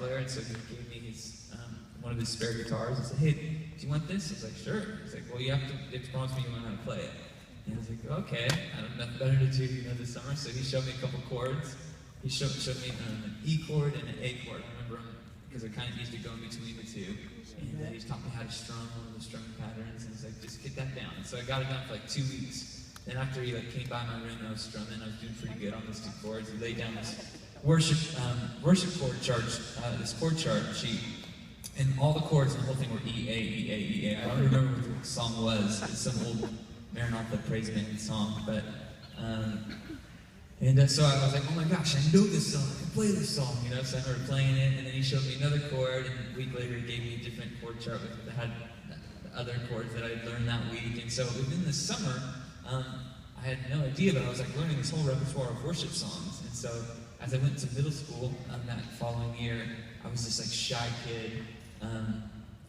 player, and so he gave me his one of his spare guitars and said, "Hey, do you want this?" I was like, "Sure." He's like, "Well, you have to promise me you learn how to play it." And I was like, "Okay, I don't have nothing better to do, this summer." So he showed me a couple chords. He showed me an E chord and an A chord. I remember him because I kind of used to go in between the two. And he taught me how to strum one of the strumming patterns, and he's like, "Just get that down." And so I got it done for like 2 weeks. Then after he came by my room and I was strumming, I was doing pretty good on those two chords. He laid down this worship chord chart, this chord chart sheet, and all the chords in the whole thing were E, A, E, A, E, A. I don't remember what the song was. It's some old Maranatha praise band song, but so I was like, "Oh my gosh, I know this song. I can play this song," So I started playing it, and then he showed me another chord, and a week later he gave me a different chord chart that had the other chords that I had learned that week. And so within the summer, I had no idea, but I was learning this whole repertoire of worship songs. And so as I went to middle school that following year, I was this shy kid.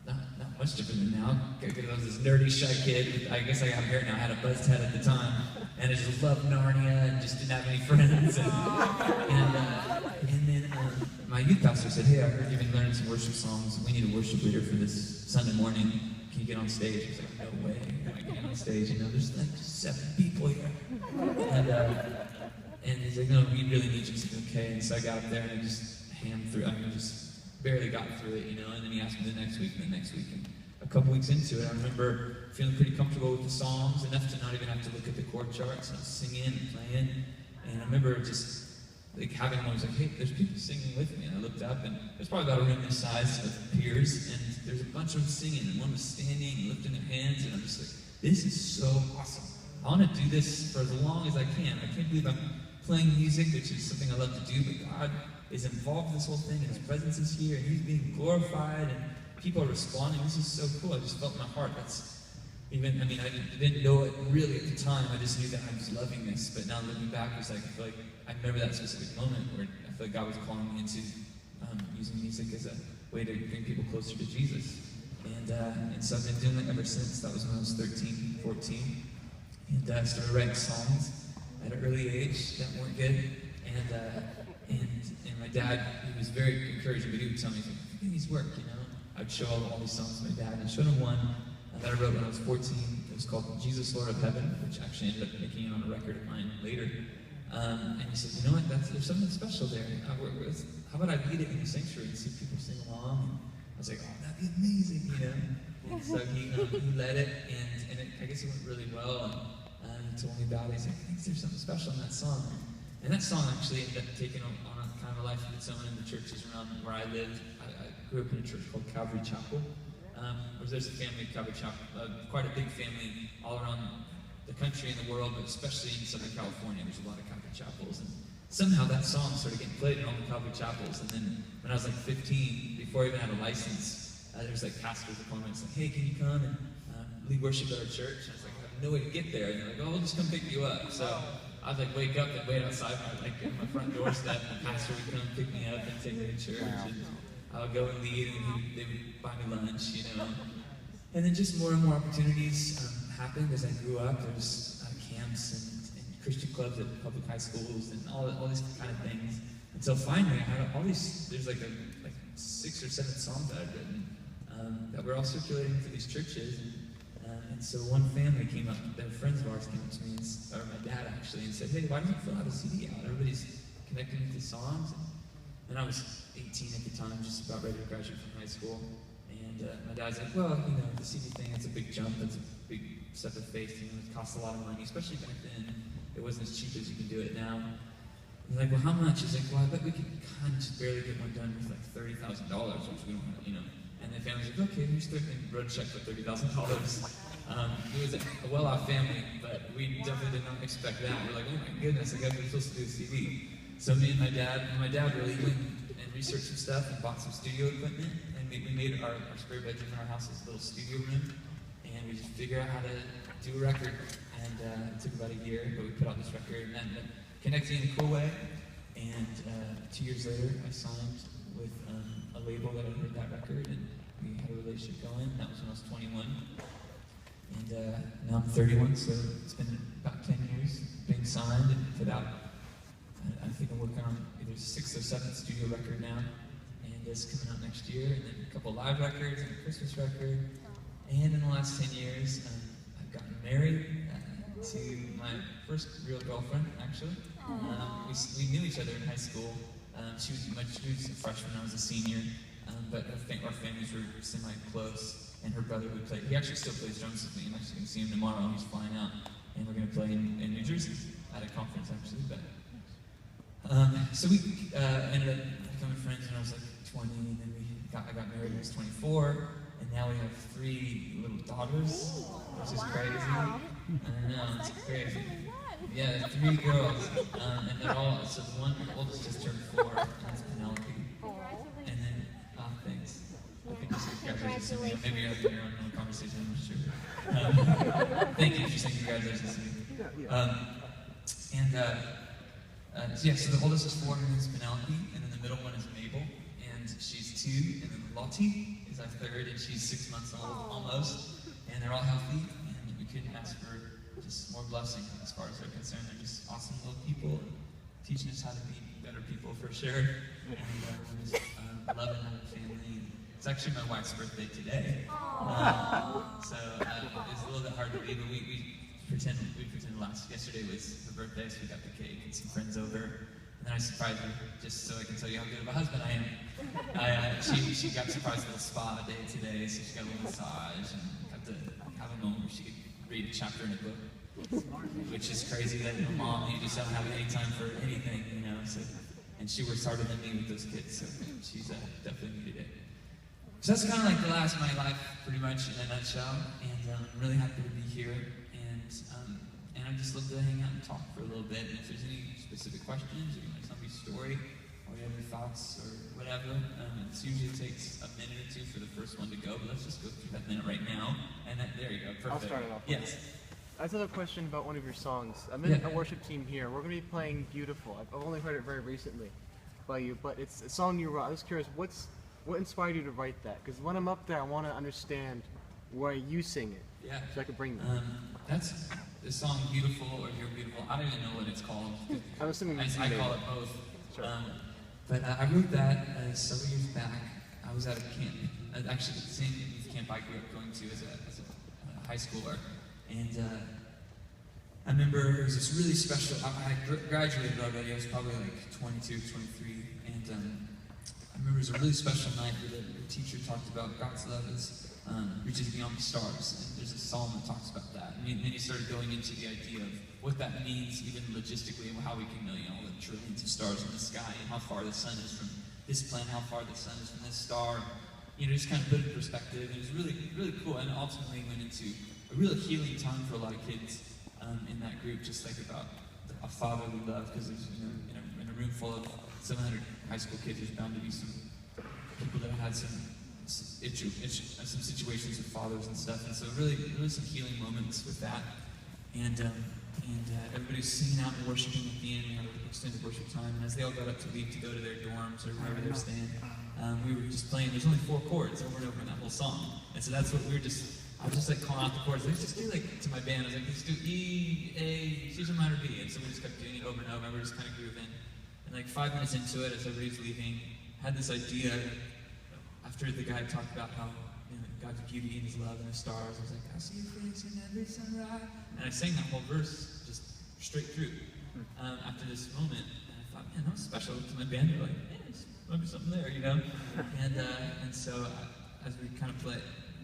Not much different than now. I was this nerdy, shy kid. I guess I got hair now. I had a buzzed head at the time. And I just loved Narnia and just didn't have any friends. And then my youth pastor said, "Hey, I heard you've been learning some worship songs. We need a worship leader for this Sunday morning. Can you get on stage?" I was like, "No way. Am I getting on stage? There's just 7 people here." And he's like, "No, we really need you." I said, "Okay." And so I got up there and I just hammed through. just barely got through it, And then he asked me the next week and the next week. And a couple weeks into it, I remember feeling pretty comfortable with the songs, enough to not even have to look at the chord charts. I was singing and playing. And I remember just having one, I was like, "Hey, there's people singing with me." And I looked up, and there's probably about a room this size of peers, and there's a bunch of them singing, and one was standing and lifting their hands, and I'm just like, "This is so awesome. I want to do this for as long as I can. I can't believe I'm playing music, which is something I love to do, but God is involved in this whole thing, and His presence is here, and He's being glorified, and people are responding. This is so cool." I just felt in my heart. I didn't know it really at the time. I just knew that I was loving this. But now looking back, it's I feel like I remember that specific moment where I feel like God was calling me into using music as a way to bring people closer to Jesus. And so I've been doing that ever since. That was when I was 13, 14. And I started writing songs at an early age that weren't good. And my dad, he was very encouraging, but he would tell me, "Look at these work, I'd show all these songs to my dad, and I showed him one that I wrote when I was 14. It was called "Jesus, Lord of Heaven," which actually ended up making it on a record of mine later. And he said, "You know what, there's something special there. How about I lead it in the sanctuary and see people sing along?" And I was like, "Oh, that'd be amazing, And so he led it, and I guess it went really well. And he told me about it. He's like, "I think there's something special in that song." And that song actually ended up taking on a kind of a life of its own in the churches around where I lived. I grew up in a church called Calvary Chapel. There's a family at Calvary Chapel, quite a big family all around the country and the world, but especially in Southern California. There's a lot of Calvary Chapels. And somehow that song started getting played in all the Calvary Chapels. And then when I was 15, before I even had a license, there's pastors that called me and said, "Hey, can you come and lead worship at our church?" And I was like, "I have no way to get there." And they're like, "Oh, we'll just come pick you up." So I would wake up and wait outside my front doorstep, and the pastor would come pick me up and take me to church. And I would go and lead, and they would buy me lunch, And then just more and more opportunities happened as I grew up. There was camps and Christian clubs at public high schools and all these kind of things. Until finally, I had all these. There's 6 or 7 songs that I'd written that were all circulating through these churches. And so one family came up, their friends of ours came up to me, or my dad actually, and said, "Hey, why don't you fill out a CD out? Everybody's connecting with these songs." And I was 18 at the time, just about ready to graduate from high school. And my dad's like, "Well, the CD thing, it's a big jump, it's a big step of faith, it costs a lot of money, especially back then. It wasn't as cheap as you can do it now." I'm like, "Well, how much?" He's like, "Well, I bet we could kind of just barely get one done with $30,000, which we don't have, And the family's like, "Okay, here's wrote a check for $30,000. It was a well-off family, but we definitely did not expect that. We're like, "Oh my goodness, I guess we're supposed to do a CD." So me and my dad really went and researched some stuff and bought some studio equipment, and we made our spare bedroom in our house this little studio room, and we just figured out how to do a record. And it took about a year, but we put out this record, and then connecting in a cool way. And 2 years later, I signed with a label that had heard that record, and we had a relationship going. That was when I was 21. And now I'm 31, so it's been about 10 years being signed and put out. I think I'm working on either 6th or 7th studio record now. And disc coming out next year, and then a couple live records and a Christmas record. And in the last 10 years, I've gotten married to my first real girlfriend, actually. We knew each other in high school. She was a freshman, I was a senior, but our families were semi-close, and her brother who played, he actually still plays drums with me. I'm actually going to see him tomorrow. He's flying out, and we're going to play in New Jersey at a conference, actually. But so we ended up becoming friends when I was like 20, and then I got married when I was 24, and now we have 3 little daughters, which is crazy. I know, it's crazy. Yeah, 3 girls, and they're all, so the one, the oldest just turned 4, and that's Penelope. And then, thanks. I think just congratulations. Maybe you're having your own conversation, I'm not sure. Thank you for saying congratulations to me. So the oldest is 4, her name is Penelope, and then the middle one is Mabel, and she's 2, and then Lottie is our 3rd, and she's 6 months old, almost, and they're all healthy, and we couldn't ask for just more blessing as far as they're concerned. They're just awesome little people, teaching us how to be better people for sure, and we're just loving having a family. It's actually my wife's birthday today, so it's a little bit hard to believe, but we pretended yesterday was her birthday, so we got the cake and some friends over, and then I surprised her just so I can tell you how good of a husband I am. She got surprised with a spa day today, so she got a little massage and got to have a moment where she could read a chapter in a book, which is crazy that your mom, you just don't have any time for anything, you know. So, and she works harder than me with those kids, so she's definitely needed it. So that's kind of like the last of my life, pretty much in a nutshell, and I'm really happy to be here, and I just love to hang out and talk for a little bit, and if there's any specific questions, or you want to tell me a story, or you have any thoughts, or whatever, it usually takes a minute or 2 for the first one to go, but let's just go through that minute right now, and there you go, perfect. I'll start it off. Yes. I just have a question about one of your songs. I'm in a worship team here. We're going to be playing Beautiful. I've only heard it very recently by you, but it's a song you wrote. I was curious, what inspired you to write that? Because when I'm up there, I want to understand why you sing it. Yeah. So I could bring that. That's the song Beautiful or You're Beautiful. I don't even know what it's called. I'm assuming I call it both. Sure. But I wrote that several years back. I was at a camp. Actually, the same youth camp I grew up going to as a high schooler. And I remember it was this really special, I graduated already, I was probably like 22, 23, and I remember it was a really special night where the teacher talked about God's love reaches beyond the stars, and there's a psalm that talks about that. And then he started going into the idea of what that means, even logistically, and how we can know, all the trillions of stars in the sky, and how far the sun is from this planet, how far the sun is from this star. Just kind of put it in perspective. It was really, really cool, and ultimately went into a real healing time for a lot of kids in that group, just like about a fatherly love, because there's, in a room full of 700 high school kids, there's bound to be some people that had some situations with fathers and stuff, and so really some healing moments with that, and everybody's singing out and worshiping at the end. We had an extended worship time, and as they all got up to leave to go to their dorms or wherever they're staying, we were just playing. There's only 4 chords over and over in that whole song, and so that's what I was just like calling out the chords. Let's just do to my band. I was like, let's do E, A, C minor, B, and so we just kept doing it over and over. And we were just kind of grooving. And like 5 minutes into it, as everybody's leaving, I had this idea. After the guy talked about how God's beauty and His love and His stars, I was like, I see your face in every sunrise, and I sang that whole verse just straight through. After this moment, and I thought, man, that was special to my band. They're like, hey, there's maybe something there, And so as we kind of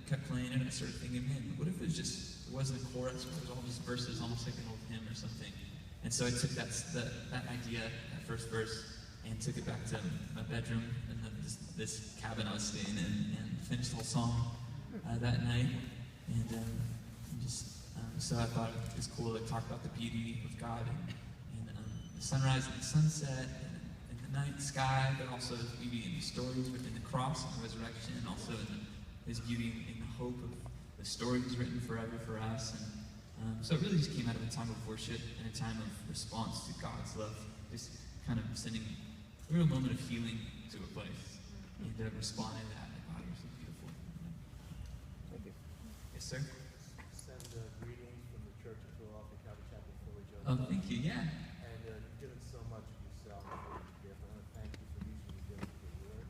kept playing it, I started thinking, man, what if it wasn't a chorus, but it was all these verses, almost like an old hymn or something. And so I took that idea, that first verse, and took it back to my bedroom in this cabin I was staying in, and finished the whole song that night. And so I thought it was cool to talk about the beauty of God and the sunrise and the sunset and the night sky, but also His beauty in the stories within the cross and the resurrection, and also in His beauty in the hope of the stories written forever for us. And so it really just came out of a time of worship and a time of response to God's love, just kind of sending a real moment of healing to a place, and responding to that, like, wow, you're so beautiful. Thank you. Yes, sir? Send greetings from the Church of Philadelphia Calvary Chapel, Philly, Joe. Oh, thank you, yeah. And you've given so much of yourself for this gift. I want to thank you for using the gift of your word.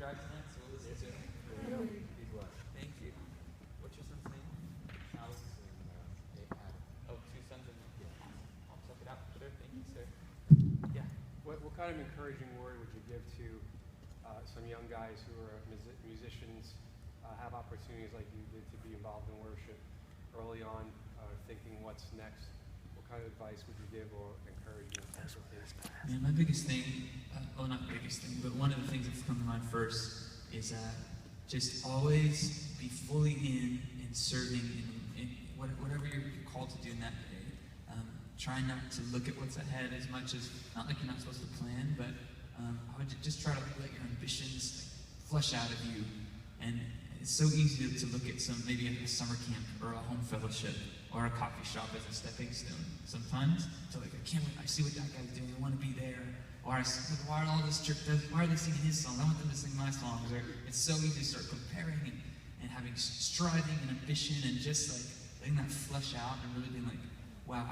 drive tonight, so we'll listen to it. Be blessed. Thank you. What's your son's name? Alex and Adam. Oh, two sons and I'll check it out. Sure. Thank you, sir. Yeah. What kind of encouraging word would you give to some young guys who are musicians, have opportunities like you did to be involved in worship early on, thinking what's next? What kind of advice would you give or encouragement? Man, my biggest thing, well, not biggest thing, but one of the things that's come to mind first is just always be fully in serving in whatever you're called to do in that day. Try not to look at what's ahead as much as, not like you're not supposed to plan, but I would just try to let your ambitions flush out of you. And it's so easy to look at maybe a summer camp or a home fellowship or a coffee shop as a stepping stone sometimes. So like, I can't wait, I see what that guy's doing, I want to be there. Or why are all this church, why are they singing his songs? I want them to sing my songs. Or it's so easy to start comparing and having striving and ambition and just like letting that flesh out and really being like, wow,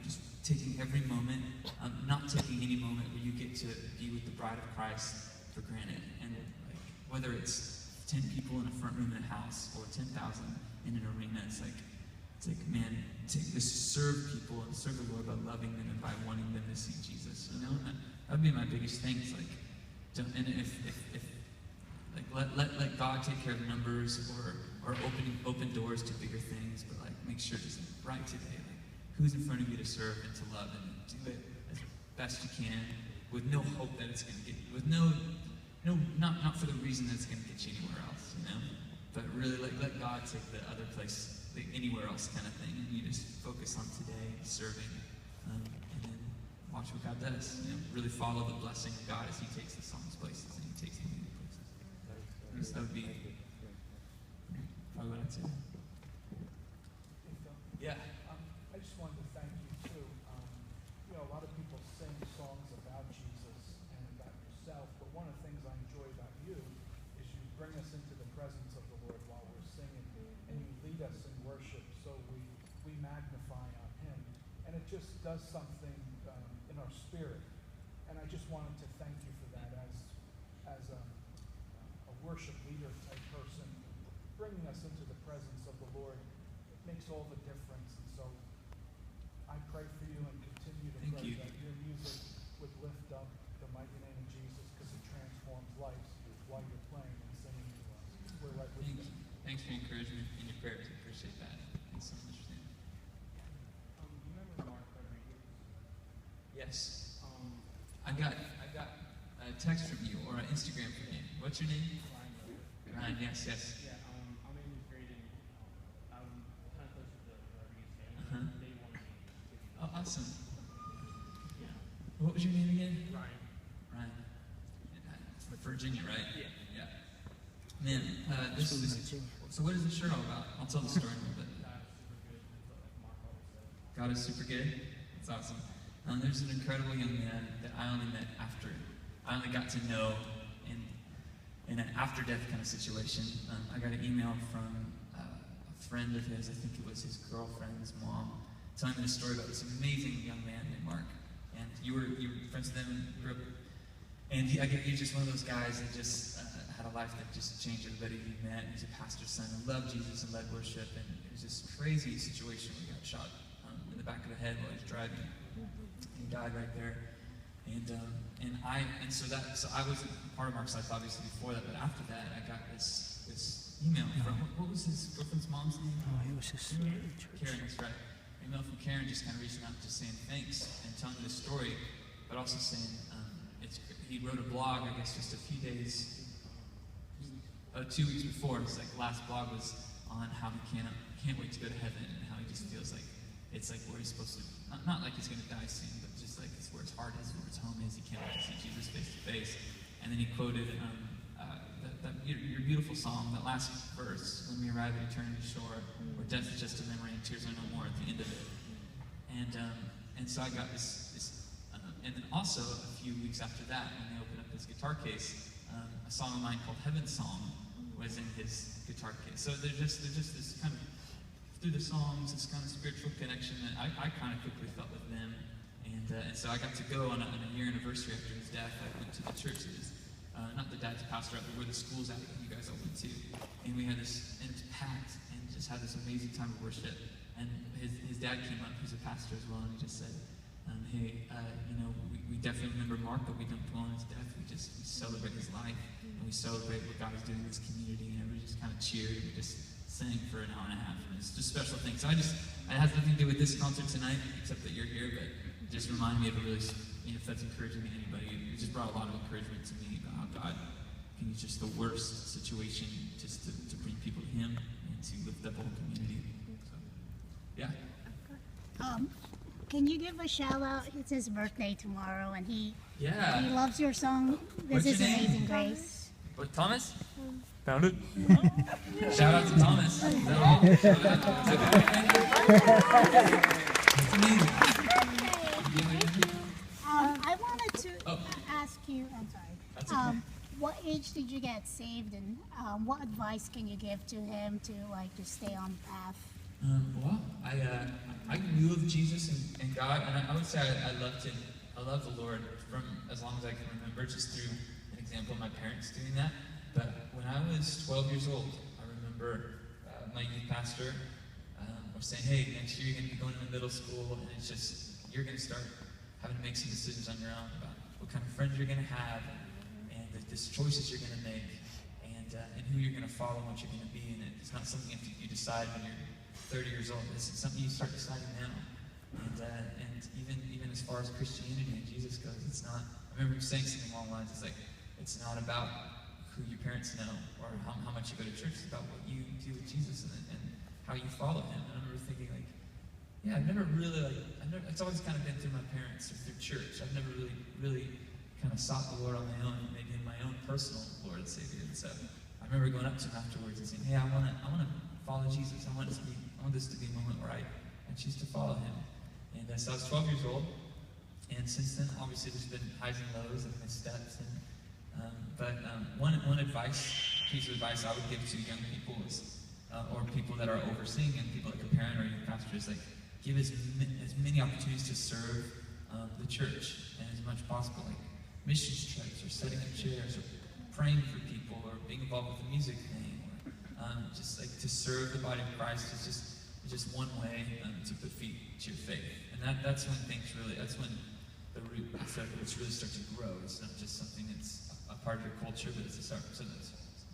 just taking every moment, not taking any moment where you get to be with the bride of Christ for granted. And like, whether it's 10 people in a front room in a house or 10,000 in an arena, it's like, man, just serve people and serve the Lord by loving them and by wanting them to see Jesus. And that would be my biggest thing. It's like, let God take care of numbers or open doors to bigger things, but like make sure just right today, like who's in front of you to serve and to love, and do it as best you can with no hope that it's going to get you, with not for the reason that it's going to get you anywhere else, but really let God take the other place, the anywhere else kind of thing, and you just focus on today, serving, and then watch what God does. Really follow the blessing of God as He takes the songs places and He takes the music places. That would be probably what I'd say. Yeah. I just wanted to thank you too. A lot of people sing songs about Jesus and about yourself, but one of the things I enjoy about you is you bring us into the presence of the Lord while we're singing, and you lead us in worship, so we magnify on Him, and it just does something in our spirit. And I just wanted to thank you for that as a worship leader type person, bringing us into the presence of the Lord. It makes all the difference, and so I pray for you and continue to pray that your music would lift up the mighty name of Jesus, because it transforms lives while you're playing and singing to us. We're right with you. Thanks for your encouragement and your prayers. I appreciate that. Thanks so much. You remember Mark Rodriguez? Yes. I got a text from you or an Instagram from you. What's your name? Ryan. Yes. Yeah. I'm in this grade and I'm kind of close to the Rodriguez family. They wanted me to. Oh, awesome. Yeah. What was your name again? Ryan. Virginia, right? Yeah. Man, so what is the shirt all about? I'll tell the story a little bit. God is super good. That's awesome. There's an incredible young man that I only met after. I only got to know in an after-death kind of situation. I got an email from a friend of his, I think it was his girlfriend's mom, telling me a story about this amazing young man named Mark. And you were friends with him and grew up. And he's just one of those guys that just had a life that just changed everybody he met. He's a pastor's son and loved Jesus and led worship. And it was this crazy situation where he got shot in the back of the head while he was driving. He died right there. So I wasn't part of Mark's life obviously before that, but after that I got this email from, what was his girlfriend's mom's name? He was just Cairn, that's right. Email from Cairn, just kind of reaching out, just saying thanks and telling me the story, but also saying he wrote a blog, I guess, just a few days, 2 weeks before. His last blog was on how he can't wait to go to heaven, and how he just feels like it's like where he's supposed to, not like he's going to die soon, but just like it's where his heart is, where his home is. He can't wait to see Jesus face to face. And then he quoted your beautiful song, that last verse, when we arrive at eternity's shore, where death is just a memory and tears are no more at the end of it. And so I got this and then also a few weeks after that, when they opened up his guitar case, a song of mine called Heaven's Song was in his guitar case. So there's just this kind of, through the songs, this kind of spiritual connection that I kind of quickly felt with them. And so I got to go on a year anniversary after his death. I went to the church that his not the dad's pastor, but where the school's at that you guys all went to. And we had this, and it was packed, and just had this amazing time of worship. And his dad came up, who's a pastor as well, and he just said, hey, we definitely remember Mark, but we don't dwell on his death. We celebrate his life, and we celebrate what God is doing in this community, and we just kind of cheered, and we just sang for an hour and a half, and it's just a special thing. So it has nothing to do with this concert tonight, except that you're here, but it just reminded me of a really, if that's encouraging to anybody, it just brought a lot of encouragement to me about how God can use just the worst situation just to bring people to Him and to lift up the whole community. So, yeah. Can you give a shout out? It's his birthday tomorrow, and he loves your song. What's This is your name? Amazing Grace. What, Thomas? Found it. Shout out to Thomas. Is that all? Shout out. That's amazing. I wanted to ask you, I'm sorry, That's okay. what age did you get saved, and what advice can you give to him to stay on the path? Well, I knew of Jesus and God, and I would say I love the Lord from as long as I can remember, just through an example of my parents doing that. But when I was 12 years old, I remember my youth pastor was saying, hey, next year you're going to be going to middle school, and it's just, you're going to start having to make some decisions on your own about what kind of friends you're going to have, and the choices you're going to make, and who you're going to follow, and what you're going to be. And it's not something you decide when you're 30 years old. This is something you start deciding now. And even as far as Christianity and Jesus goes, it's not, I remember him saying something along the lines, it's not about who your parents know or how much you go to church, it's about what you do with Jesus and how you follow him. And I remember thinking I've never really it's always kind of been through my parents or through church. I've never really kind of sought the Lord on my own and made him my own personal Lord and Savior. And so I remember going up to him afterwards and saying, hey, I want to follow Jesus. I want this to be a moment where I choose to follow him. And so I was 12 years old, and since then, obviously, there's been highs and lows and missteps. But one piece of advice I would give to young people is, or people that are overseeing, and people like a parent or a youth pastor, is give as many opportunities to serve the church and as much as possible, like missions trips, or setting up chairs, or praying for people, or being involved with the music thing, or just to serve the body of Christ is just one way to put feet to your faith. And that's when that's when the roots really start to grow. It's not just something that's a part of your culture, but it's something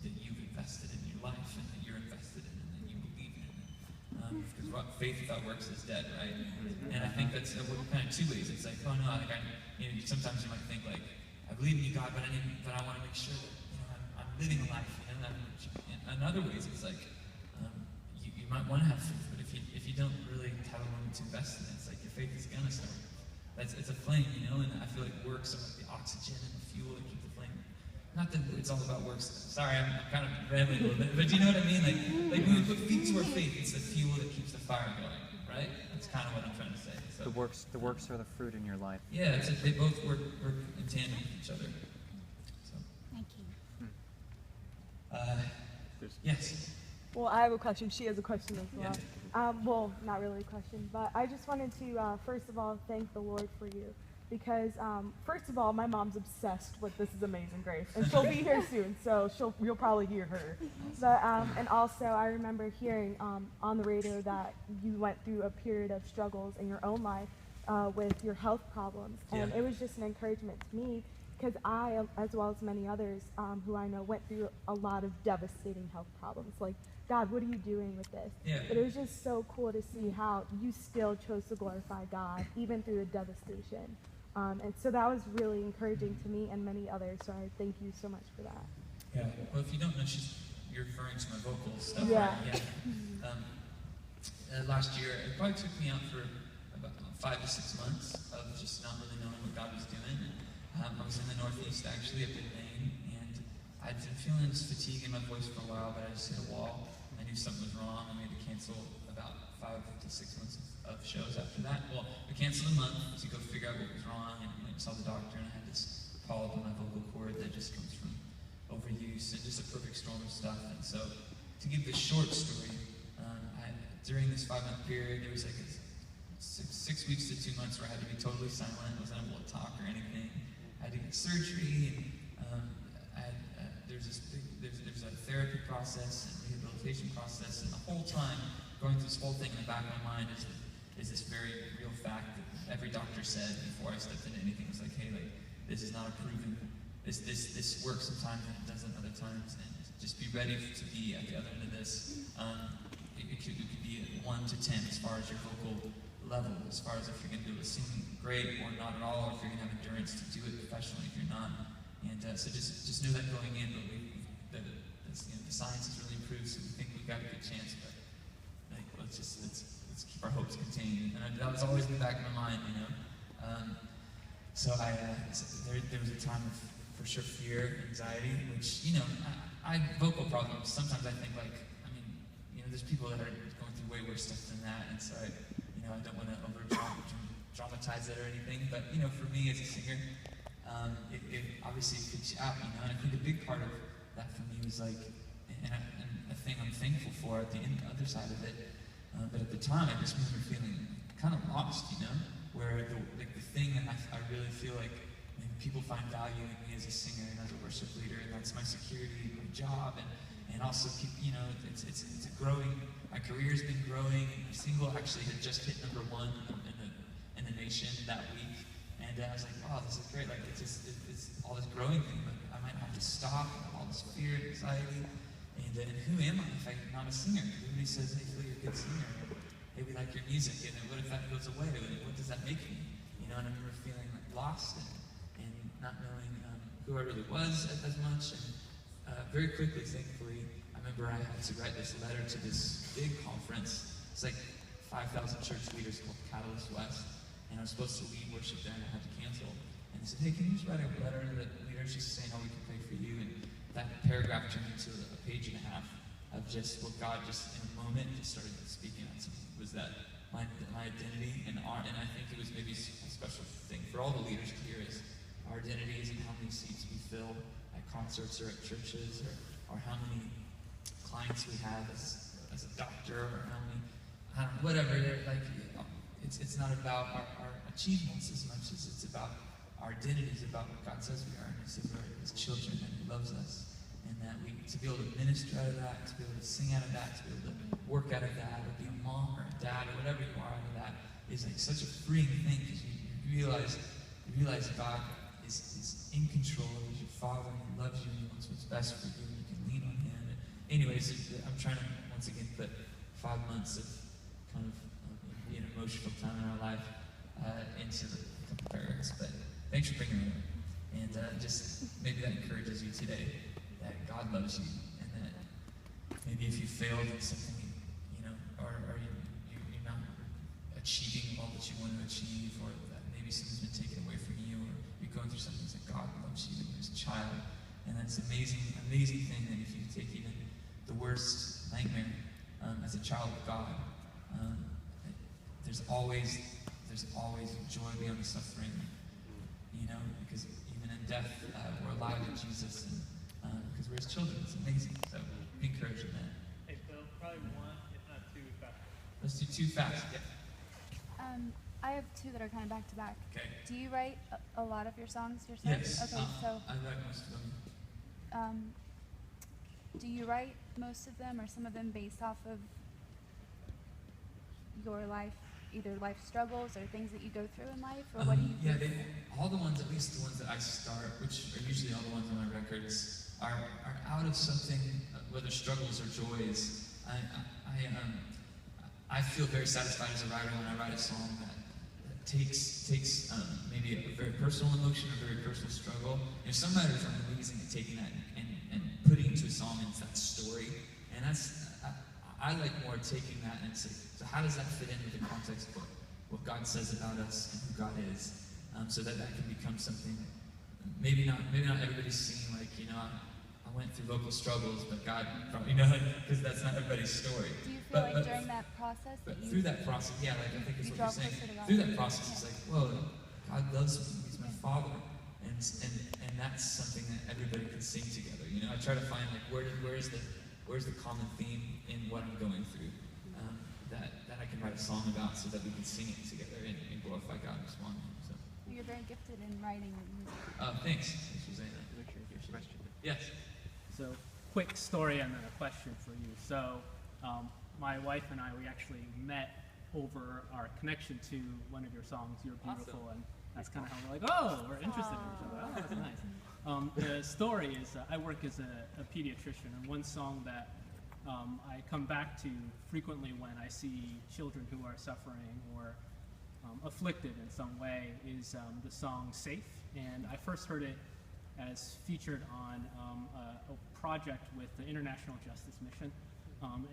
that you've invested in your life, and that you're invested in, and that you believe in. Because faith without works is dead, right? And I think that's kind of two ways. It's oh no, sometimes you might think I believe in you, God, but I want to make sure that I'm living a life. In other ways, it's you might want to have faith, but if you don't really have a moment to invest in it, it's your faith is gonna start. It's a flame, and I feel like works are like the oxygen and the fuel that keep the flame. Not that it's all about works. Sorry, I'm kind of rambling a little bit, but do you know what I mean? Like when we put feet to our faith, it's the fuel that keeps the fire going, right? That's kind of what I'm trying to say. So, the works are the fruit in your life. Yeah, they both work in tandem with each other. So. Thank you. Yes. Well, I have a question. She has a question as well. Yeah. Well, not really a question, but I just wanted to, first of all, thank the Lord for you. Because, first of all, my mom's obsessed with This Is Amazing Grace. And she'll be here soon, so you'll probably hear her. But, and also, I remember hearing on the radio that you went through a period of struggles in your own life with your health problems. And it was just an encouragement to me, because I, as well as many others who I know, went through a lot of devastating health problems. Like, God, what are you doing with this? Yeah. But it was just so cool to see how you still chose to glorify God, even through the devastation. And so that was really encouraging to me and many others, so I thank you so much for that. Yeah, well, if you don't know, you're referring to my vocal stuff, Yeah. right? Yeah. Last year, it probably took me out for about 5 to 6 months of just not really knowing what God was doing. I was in the Northeast, actually, up in Maine, and I'd been feeling this fatigue in my voice for a while, but I just hit a wall. I knew something was wrong, and we had to cancel about 5 to 6 months of shows after that. Well, we canceled a month to go figure out what was wrong, and I saw the doctor, and I had this polyp on my vocal cord that just comes from overuse and just a perfect storm of stuff. And so, to give the short story, during this 5-month period, there was like a 6 weeks to 2 months where I had to be totally silent, wasn't able to talk or anything. I had to get surgery, and there's a therapy process and rehabilitation process, and the whole time going through this whole thing in the back of my mind is this very real fact that every doctor said before I stepped into anything was like, hey, like this is not a proven, this works sometimes and it doesn't other times, and just be ready to be at the other end of this. It could be a 1 to 10 as far as your vocal level, as far as if you're going to be able to sing great or not at all, or if you're going to have endurance to do it professionally if you're not. And so just know that going in, but the science has really improved, so we think we've got a good chance. But like, let's keep our hopes contained. And that was always in the back of my mind, you know. So there was a time of, for sure, fear, anxiety, which, you know, I vocal problems. Sometimes I think like, I mean, you know, there's people that are going through way worse stuff than that, and so I don't want to dramatize it or anything. But you know, for me as a singer, it obviously freaks you out, you know. And I think a big part of that for me was like, and a thing I'm thankful for at the other side of it. But at the time, I just remember feeling kind of lost, you know, where the thing that I really feel like people find value in me as a singer and as a worship leader, and that's my security, my job, and also keep, you know, it's a growing. My career's been growing. My single actually had just hit #1 in the nation that week, and I was like, wow, this is great. Like it's all this growing thing, but I might have to stop. All this fear, anxiety, and who am I if I'm not a singer? Everybody says, hey, Phil, you're a good singer. Hey, we like your music, and then what if that goes away? What does that make me? You know, and I remember feeling like lost and not knowing who I really was as much. And very quickly, thankfully, I remember I had to write this letter to this big conference. It's like 5,000 church leaders called Catalyst West, and I was supposed to lead worship there, and I had to cancel. And they said, hey, can you just write a letter to the leaders just saying how we can pray for you? And that paragraph turned into a page and a half of just what God just in a moment just started speaking on to me. Was that my identity and I think it was maybe a special thing for all the leaders to hear is our identity isn't how many seats we fill at concerts or at churches or how many clients we have as a doctor or how many, whatever. Like, it's not about our achievements as much as it's about our identity, is about what God says we are. And He says we're His children and He loves us. And that to be able to minister out of that, to be able to sing out of that, to be able to work out of that, or be a mom or a dad or whatever you are out of that is like such a freeing thing, because you realize God is in control. He's your Father, and He loves you, and He wants what's best for you, and you can lean on Him. And anyways, I'm trying to once again put 5 months of kind of an emotional time in our life into the couple paragraphs. But thanks for bringing it up, and just maybe that encourages you today that God loves you, and that maybe if you failed in something, you know, or you're not achieving all that you want to achieve, or that maybe something's been taken away from you, or you're going through something that God loves you and you're His child, and that's an amazing thing that if you take even the worst nightmare as a child of God, there's always joy beyond the suffering, you know, because even in death we're alive in Jesus, and because we're His children. It's amazing. So be encouraged in that. Hey Phil, probably 1, if not 2 fast. Let's do 2 fast. Yeah. I have 2 that are kind of back to back. Okay. Do you write a lot of your songs yourself? Yes. Okay, so I write most of them. do you write most of them or some of them based off of your life, either life struggles or things that you go through in life, or what do you? Yeah, all the ones, at least the ones that I start, which are usually all the ones on my records, are out of something, whether struggles or joys. I feel very satisfied as a writer when I write a song that takes maybe a very personal emotion or very personal struggle. You know, some writers are amazing at taking that and putting it into a song, and it's that story. And I like more taking that and say, so how does that fit in with the context of what God says about us and who God is, so that can become something. Maybe not everybody's seeing, like, you know, I went through vocal struggles, but God probably, you know, because that's not everybody's story. Do you feel like during that process but through that process, yeah, like I think is what you're saying. Through that process, it's like, whoa, God loves me. He's my Father, and that's something that everybody can sing together. You know, I try to find like where's the common theme in what I'm going through, that I can write a song about, so that we can sing it together and glorify God and respond to Him. So. You're very gifted in writing and music. Thanks. Thanks for saying that. Make sure you get your question. Yes. So, quick story and then a question for you. So, my wife and I, we actually met over our connection to one of your songs, You're Beautiful, Awesome. and that's kind of how we're like, oh, we're interested in each other. Oh, that's nice. The story is, I work as a pediatrician, and one song that I come back to frequently when I see children who are suffering or afflicted in some way is the song Safe. And I first heard it as featured on a project with the International Justice Mission.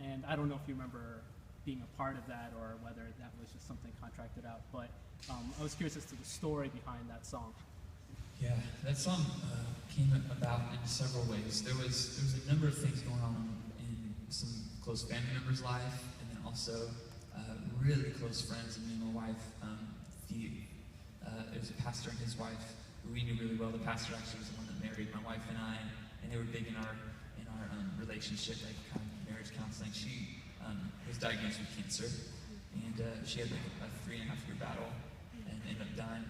And I don't know if you remember being a part of that or whether that was just something contracted out, but I was curious as to the story behind that song. Yeah, that song came about in several ways. There was a number of things going on in some close family members' life, and then also really close friends of me and my wife, Steve. There was a pastor and his wife who we knew really well. The pastor actually was the one that married my wife and I, and they were big in our relationship, like kind of marriage counseling. She was diagnosed with cancer, and she had like a 3.5-year battle and ended up dying.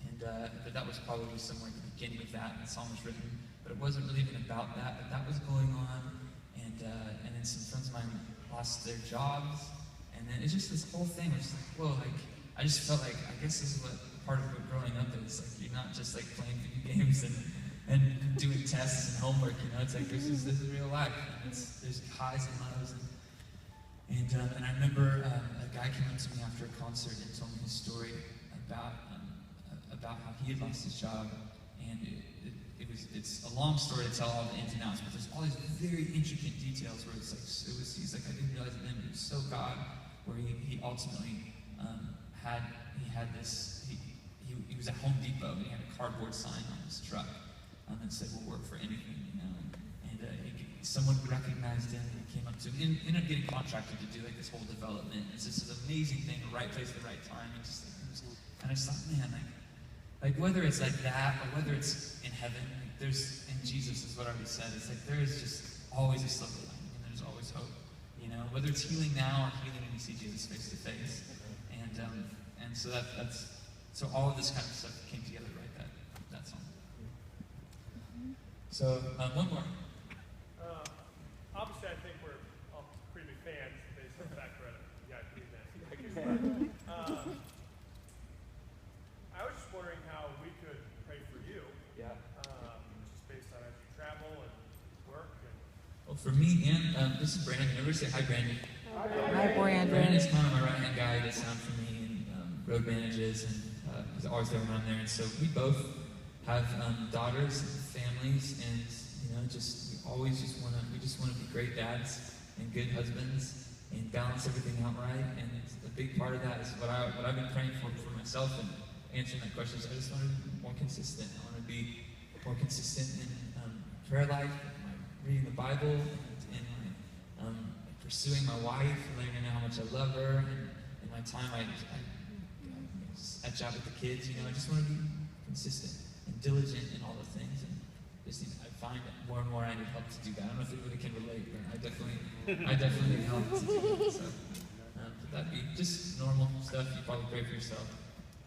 And but that was probably somewhere at the beginning of that, and the song was written. But it wasn't really even about that. But that was going on, and then some friends of mine lost their jobs, and then it's just this whole thing was like, whoa, like I just felt like I guess this is what part of what growing up is. Like you're not just like playing video games and doing tests and homework. You know, it's like this is real life. And there's highs and lows. And I remember a guy came up to me after a concert and told me his story about how he had lost his job, and it's a long story to tell all the ins and outs, but there's all these very intricate details where it's like he's like I didn't realize it then, but it was so God, where he ultimately had this he was at Home Depot and he had a cardboard sign on his truck that said we'll work for anything, you know, and someone recognized him and came up to him and ended up getting contracted to do like this whole development. It's just this amazing thing, the right place at the right time, and just and I just thought, man, like whether it's like that or whether it's in heaven, like there's in Jesus is what I already said. It's like there is just always a silver lining and there's always hope. You know, whether it's healing now or healing when you see Jesus face to face. And so so all of this kind of stuff came together to write that song. So one more. Obviously, I think we're all pretty big fans based on the fact we're at a VIP event. I was just wondering how we could pray for you. Yeah. Just based on as you travel and work. Well, for me, and this is Brandon. Everybody say hi, Brandon. Hi, Brandon. Brandon is kind of my right-hand guy. He does sound for me and road manages, and he's always there when I'm there. And so we both have daughters and families, and you know, we just want to be great dads and good husbands and balance everything out right. And a big part of that is what I've been praying for myself and answering that question. Is I just want to be more consistent. I want to be more consistent in prayer life, my reading the Bible, and my pursuing my wife, and letting her know how much I love her, and my time I etch out with the kids. You know, I just want to be consistent and diligent in all the things. And I find that more and more I need help to do that. I don't know if everybody can relate, but I definitely need help to do that. So that'd be just normal stuff. You probably pray for yourself.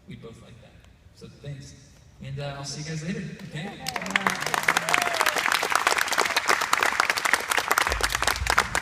We both like that. So thanks. And I'll see you guys later. Okay?